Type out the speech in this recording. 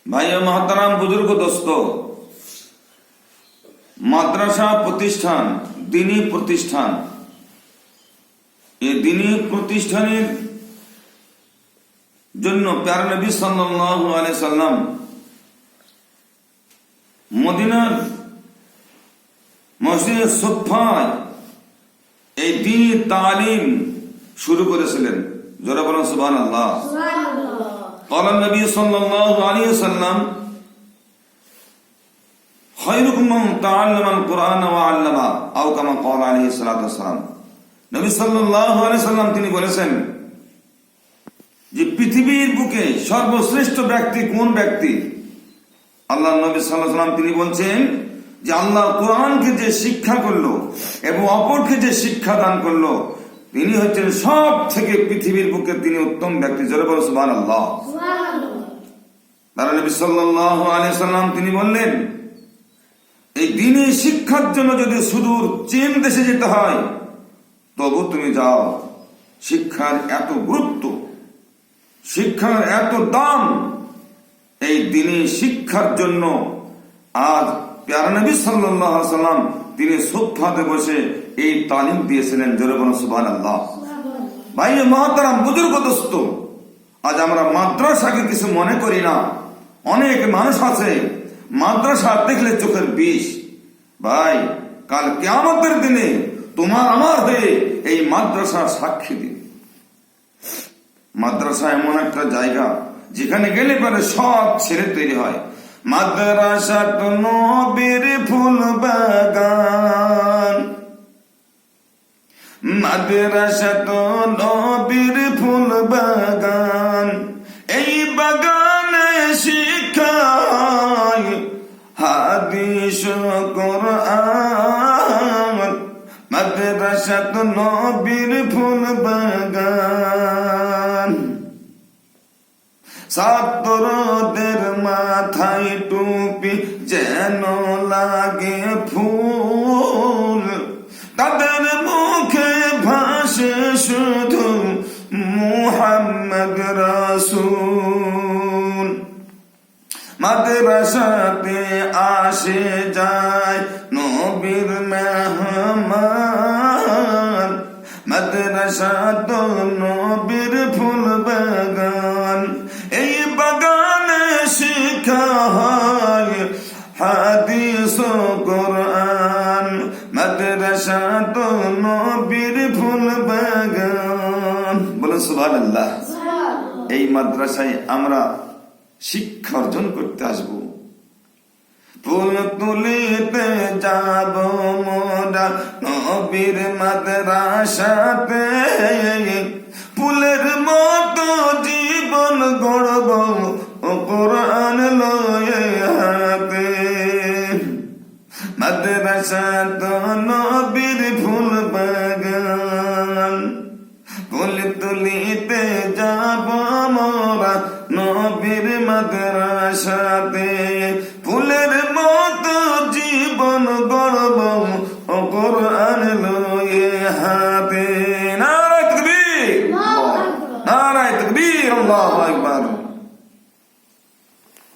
ভাইয়া মহতারাম, বুজুর্গ, দোস্ত, মাদ্রাসা প্রতিষ্ঠান, দ্বীনি প্রতিষ্ঠান, এই দ্বীনি প্রতিষ্ঠানের জন্য প্যারা নবী সাল্লাল্লাহু আলাইহি সাল্লাম মদিনার মসজিদে সুফায় এই দ্বীনি তালিম শুরু করেছিলেন। জোরে বলুন সুবহানাল্লাহ। قال النبي صلى الله عليه وسلم خيركم من تعلم القرآن وعلمه أو كما قال عليه الصلاة والسلام। নবী সাল্লাল্লাহু আলাইহি সাল্লাম তিনি বলেছেন যে পৃথিবীর বুকে সর্বশ্রেষ্ঠ ব্যক্তি কোন ব্যক্তি? আল্লাহ নবী সাল্লাল্লাহু আলাইহি সাল্লাম তিনি বলছেন যে আল্লাহ কোরআনকে যে শিক্ষা করলো এবং অপরকে যে শিক্ষা দান করলো, তিনি হচ্ছেন সব থেকে পৃথিবীর বুকে তিনি উত্তম ব্যক্তি। জোরে বলো সুবহানাল্লাহ। তারা নবী সাল্লাল্লাহু আলাইহি সাল্লাম তিনি বললেন, এই দ্বীনি শিক্ষার জন্য যদি সুদূর চীন দেশে যেতে হয় তবু তুমি যাও। শিক্ষার এত গুরুত্ব, শিক্ষার এত দাম, এই দ্বীনি শিক্ষার জন্য আজ প্যারা নবী সাল্লাল্লাহু আলাইহি সাল্লাম তিনি সুফাতে বসে এই তালিম দিয়েছিলেন। জোরে বলুন সুবহানাল্লাহ। ভাই মহতারাম, বুজুর্গ, দোস্ত, আজ আমরা মাদ্রাসাকে কিছু মনে করি না। অনেক মানুষ আছে মাদ্রাসা দেখলে চোখের বিষ। ভাই, কাল কিয়ামতের দিনে তোমার আমার হয়ে এই মাদ্রাসা সাক্ষী দিবে। মাদ্রাসা এমন একটা জায়গা যেখানে গেলে পরে সব ছেলে তৈরি হয়। মাদ্রাসা তো নবীর ফুল বাগান, মাদ্রাসা তো নবীর ফুল বাগান, এই বাগানে শিখায় হাদিস কোরআন। মাদ্রাসা তো নবীর ফুল বাগান, ছাত্রদের মাথায় টুপি যেন লাগে ফুল, তাদের মুখে ভাসে শুধু মুহাম্মদ রাসূল। মাদ্রাসাতে আসে যায় নবীর মেহমান, মাদ্রাসা তো নবীর ফুল বাগান, এই বাগানে শিক্ষা হয় হাদিস ও কোরআন। মাদ্রাসা তো নবীর ফুল বাগান। বলুন সুবহানাল্লাহ। এই মাদ্রাসায় আমরা শিক্ষা অর্জন করতে আসব। ফুল তুলিতে যাব মোরা নবীর মাদ্রাসাতে, ফুলের মতো জীবন গড়ব ও কোরআন লয়ে হাতে। মাদ্রাসা তো নবীর ফুল বাগান, ফুল তুলিতে যাব মোরা নবীর মাদ্রাসাতে,